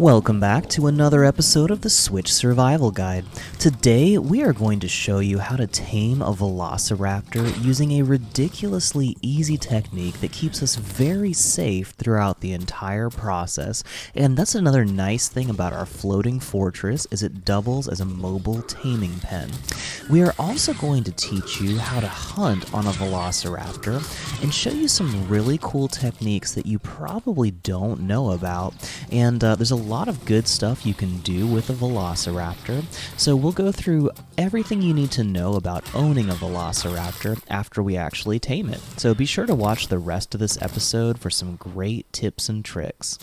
Welcome back to another episode of the Switch Survival Guide. Today, we are going to show you how to tame a Velociraptor using a ridiculously easy technique that keeps us very safe throughout the entire process. And that's another nice thing about our floating fortress, is it doubles as a mobile taming pen. We are also going to teach you how to hunt on a Velociraptor and show you some really cool techniques that you probably don't know about. And there's a lot of good stuff you can do with a Velociraptor, so we'll go through everything you need to know about owning a Velociraptor after we actually tame it. So be sure to watch the rest of this episode for some great tips and tricks.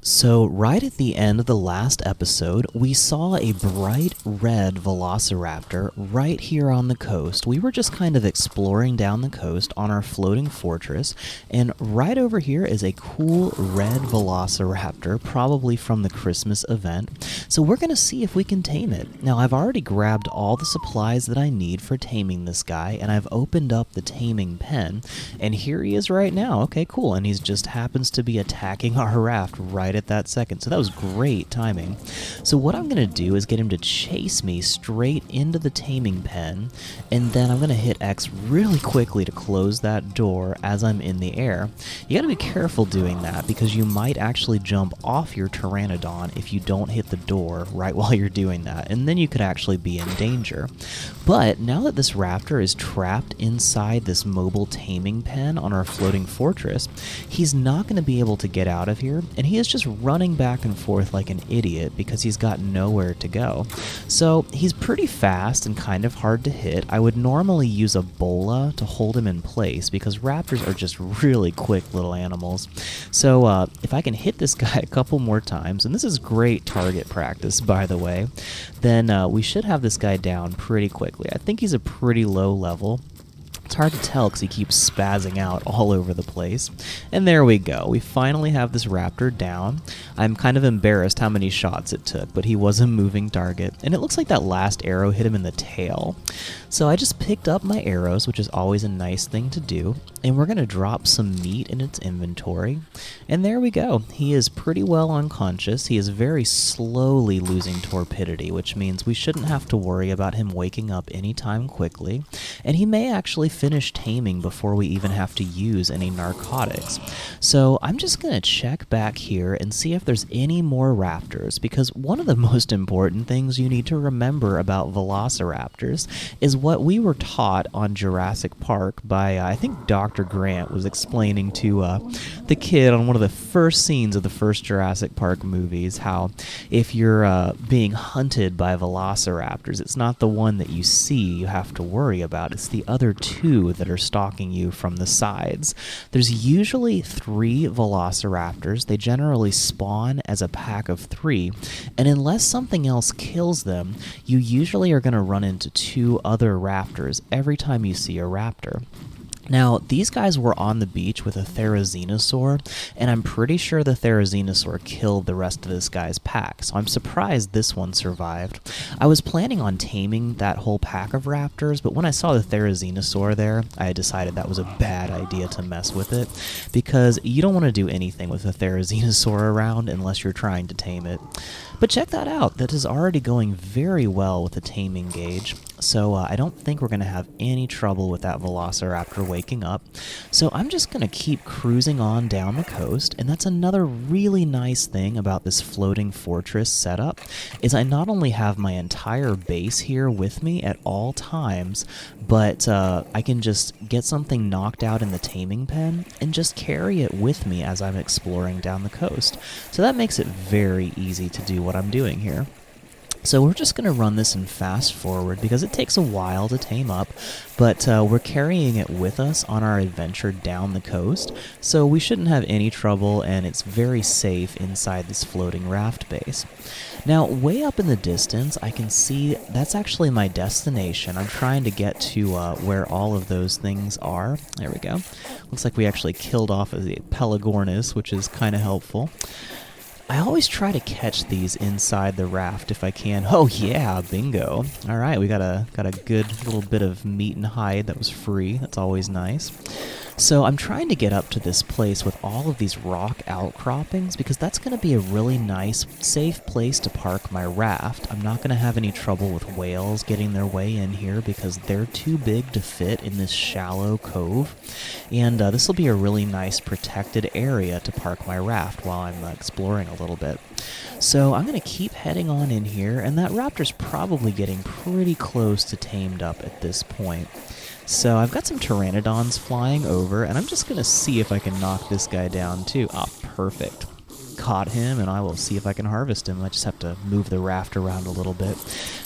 So right at the end of the last episode, we saw a bright red Velociraptor right here on the coast. We were just kind of exploring down the coast on our floating fortress, and right over here is a cool red Velociraptor, probably from the Christmas event. So we're going to see if we can tame it. Now, I've already grabbed all the supplies that I need for taming this guy, and I've opened up the taming pen, and here he is right now. Okay, cool, and he just happens to be attacking our raft right at that second. So that was great timing. So what I'm going to do is get him to chase me straight into the taming pen, and then I'm going to hit X really quickly to close that door as I'm in the air. You got to be careful doing that because you might actually jump off your Pteranodon if you don't hit the door right while you're doing that, and then you could actually be in danger. But now that this raptor is trapped inside this mobile taming pen on our floating fortress, he's not going to be able to get out of here, and he is just running back and forth like an idiot because he's got nowhere to go. So he's pretty fast and kind of hard to hit. I would normally use a bola to hold him in place because raptors are just really quick little animals. So if I can hit this guy a couple more times, and this is great target practice by the way, then we should have this guy down pretty quickly. I think he's a pretty low level. It's hard to tell because he keeps spazzing out all over the place. And there we go. We finally have this raptor down. I'm kind of embarrassed how many shots it took, but he was a moving target. And it looks like that last arrow hit him in the tail. So I just picked up my arrows, which is always a nice thing to do. And we're going to drop some meat in its inventory. And there we go. He is pretty well unconscious. He is very slowly losing torpidity, which means we shouldn't have to worry about him waking up anytime quickly. And he may actually finish taming before we even have to use any narcotics. So I'm just going to check back here and see if there's any more raptors, because one of the most important things you need to remember about Velociraptors is what we were taught on Jurassic Park by, I think Dr. Grant was explaining to the kid on one of the first scenes of the first Jurassic Park movies, how if you're being hunted by Velociraptors, it's not the one that you see you have to worry about, it's the other two that are stalking you from the sides. There's usually 3 Velociraptors. They generally spawn as a pack of 3, and unless something else kills them, you usually are going to run into 2 other raptors every time you see a raptor. Now, these guys were on the beach with a Therizinosaur, and I'm pretty sure the Therizinosaur killed the rest of this guy's pack, so I'm surprised this one survived. I was planning on taming that whole pack of raptors, but when I saw the Therizinosaur there, I decided that was a bad idea to mess with it, because you don't want to do anything with a Therizinosaur around unless you're trying to tame it. But check that out, that is already going very well with the taming gauge, so I don't think we're going to have any trouble with that Velociraptor waking up. So I'm just going to keep cruising on down the coast, and that's another really nice thing about this floating fortress setup, is I not only have my entire base here with me at all times, but I can just get something knocked out in the taming pen and just carry it with me as I'm exploring down the coast. So that makes it very easy to do what I'm doing here. So we're just going to run this in fast forward because it takes a while to tame up, but we're carrying it with us on our adventure down the coast, so we shouldn't have any trouble, and it's very safe inside this floating raft base. Now, way up in the distance, I can see that's actually my destination. I'm trying to get to where all of those things are. There we go. Looks like we actually killed off a Pelagornis, which is kind of helpful. I always try to catch these inside the raft if I can. Oh yeah, bingo. All right, we got a good little bit of meat and hide that was free. That's always nice. So I'm trying to get up to this place with all of these rock outcroppings because that's going to be a really nice, safe place to park my raft. I'm not going to have any trouble with whales getting their way in here because they're too big to fit in this shallow cove. And this will be a really nice protected area to park my raft while I'm exploring a little bit. So I'm going to keep heading on in here, and that raptor's probably getting pretty close to tamed up at this point. So I've got some pteranodons flying over, and I'm just going to see if I can knock this guy down too. Ah, perfect. Caught him, and I will see if I can harvest him. I just have to move the raft around a little bit.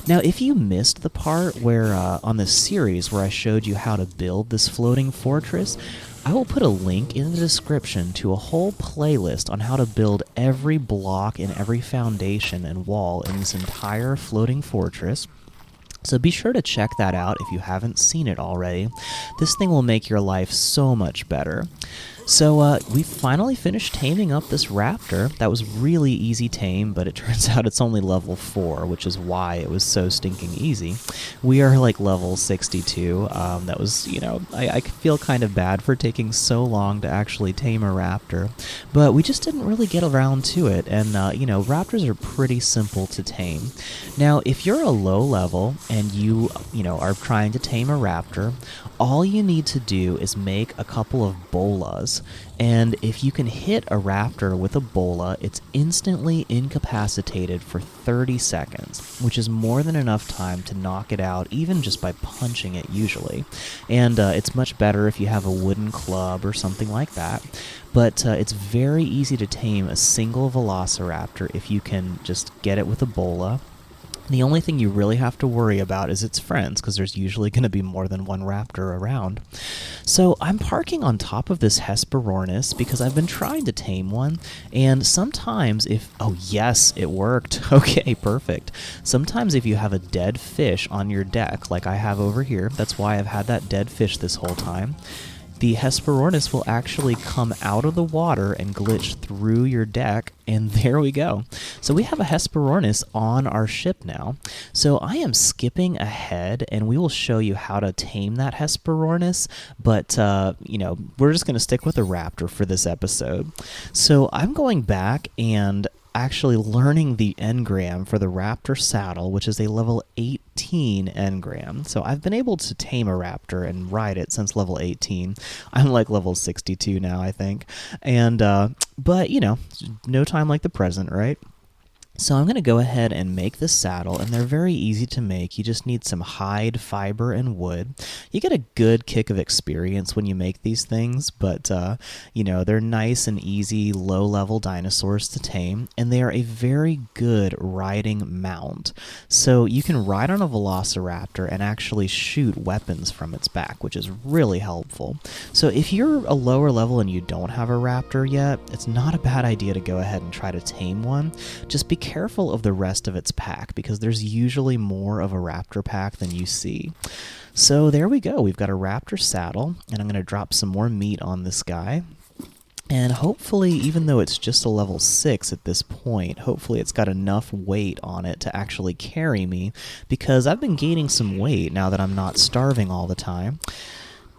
Now, if you missed the part where on this series where I showed you how to build this floating fortress, I will put a link in the description to a whole playlist on how to build every block and every foundation and wall in this entire floating fortress. So be sure to check that out if you haven't seen it already. This thing will make your life so much better. So we finally finished taming up this raptor. That was really easy tame, but it turns out it's only level 4, which is why it was so stinking easy. We are like level 62. That was, I feel kind of bad for taking so long to actually tame a raptor, but we just didn't really get around to it. And, raptors are pretty simple to tame. Now, if you're a low level and you are trying to tame a raptor, all you need to do is make a couple of bolas. And if you can hit a raptor with a bola, it's instantly incapacitated for 30 seconds, which is more than enough time to knock it out, even just by punching it usually. And it's much better if you have a wooden club or something like that. But it's very easy to tame a single Velociraptor if you can just get it with a bola. The only thing you really have to worry about is its friends, because there's usually going to be more than one raptor around. So I'm parking on top of this Hesperornis because I've been trying to tame one, and sometimes oh yes, it worked. Okay, perfect. Sometimes if you have a dead fish on your deck, like I have over here, that's why I've had that dead fish this whole time, the Hesperornis will actually come out of the water and glitch through your deck, and there we go. So we have a Hesperornis on our ship now. So I am skipping ahead, and we will show you how to tame that Hesperornis, but, we're just going to stick with the raptor for this episode. So I'm going back and actually learning the engram for the raptor saddle, which is a level 18 engram. So I've been able to tame a raptor and ride it since level 18. I'm like level 62 now, I think. And but no time like the present, right? So I'm going to go ahead and make the saddle, and they're very easy to make. You just need some hide, fiber, and wood. You get a good kick of experience when you make these things, but, they're nice and easy, low-level dinosaurs to tame, and they are a very good riding mount. So you can ride on a Velociraptor and actually shoot weapons from its back, which is really helpful. So if you're a lower level and you don't have a raptor yet, it's not a bad idea to go ahead and try to tame one. Just be careful of the rest of its pack, because there's usually more of a raptor pack than you see. So there we go. We've got a raptor saddle, and I'm going to drop some more meat on this guy. And hopefully, even though it's just a level 6 at this point, hopefully it's got enough weight on it to actually carry me, because I've been gaining some weight now that I'm not starving all the time.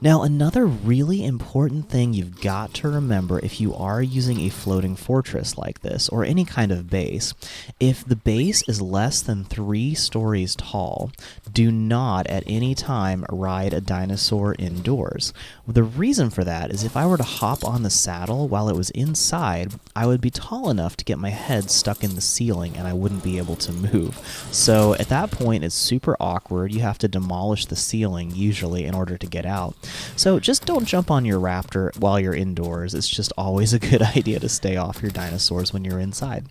Now, another really important thing you've got to remember if you are using a floating fortress like this, or any kind of base, if the base is less than 3 stories tall, do not at any time ride a dinosaur indoors. The reason for that is if I were to hop on the saddle while it was inside, I would be tall enough to get my head stuck in the ceiling and I wouldn't be able to move. So at that point, it's super awkward. You have to demolish the ceiling usually in order to get out. So just don't jump on your raptor while you're indoors. It's just always a good idea to stay off your dinosaurs when you're inside.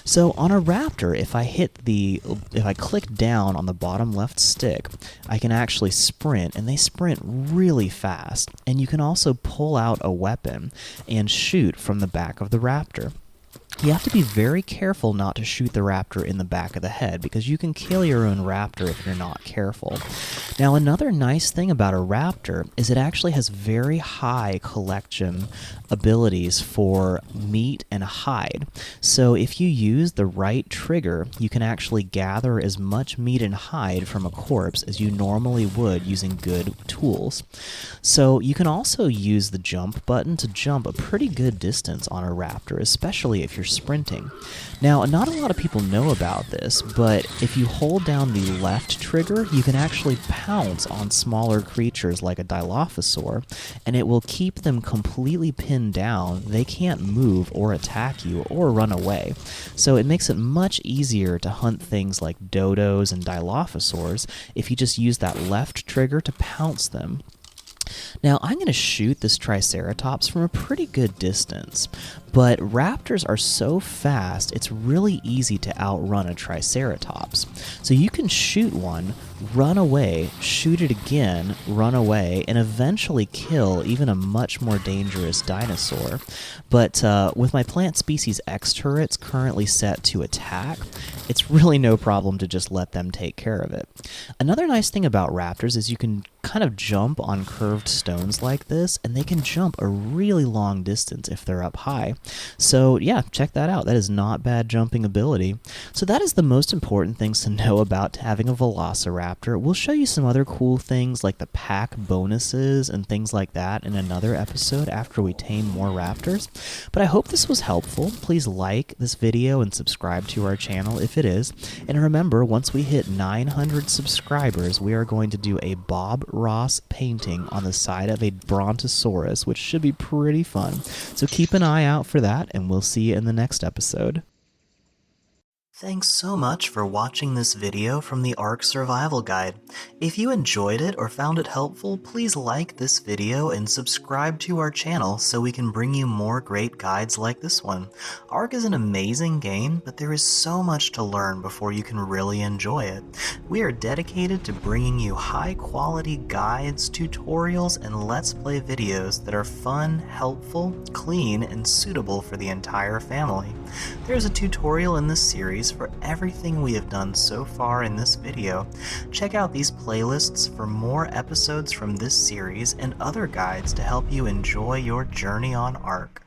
So on a raptor, if I click down on the bottom left stick, I can actually sprint, and they sprint really fast. And you can also pull out a weapon and shoot from the back of the raptor. You have to be very careful not to shoot the raptor in the back of the head, because you can kill your own raptor if you're not careful. Now, another nice thing about a raptor is it actually has very high collection abilities for meat and hide. So if you use the right trigger, you can actually gather as much meat and hide from a corpse as you normally would using good tools. So you can also use the jump button to jump a pretty good distance on a raptor, especially if you're sprinting. Now, not a lot of people know about this, but if you hold down the left trigger, you can actually pounce on smaller creatures like a Dilophosaur, and it will keep them completely pinned down. They can't move or attack you or run away. So it makes it much easier to hunt things like dodos and Dilophosaurs if you just use that left trigger to pounce them. Now, I'm going to shoot this Triceratops from a pretty good distance, but raptors are so fast, it's really easy to outrun a Triceratops. So you can shoot one, run away, shoot it again, run away, and eventually kill even a much more dangerous dinosaur. But with my plant species X turrets currently set to attack, it's really no problem to just let them take care of it. Another nice thing about raptors is you can kind of jump on curved stones like this, and they can jump a really long distance if they're up high. So yeah, check that out. That is not bad jumping ability. So that is the most important things to know about having a Velociraptor. We'll show you some other cool things like the pack bonuses and things like that in another episode after we tame more raptors. But I hope this was helpful. Please like this video and subscribe to our channel if it is. And remember, once we hit 900 subscribers, we are going to do a Bob Ross painting on the side of a Brontosaurus, which should be pretty fun. So keep an eye out for that, and we'll see you in the next episode. Thanks so much for watching this video from the Ark Survival Guide. If you enjoyed it or found it helpful, please like this video and subscribe to our channel so we can bring you more great guides like this one. Ark is an amazing game, but there is so much to learn before you can really enjoy it. We are dedicated to bringing you high-quality guides, tutorials, and Let's Play videos that are fun, helpful, clean, and suitable for the entire family. There's a tutorial in this series for everything we have done so far in this video. Check out these playlists for more episodes from this series and other guides to help you enjoy your journey on Ark.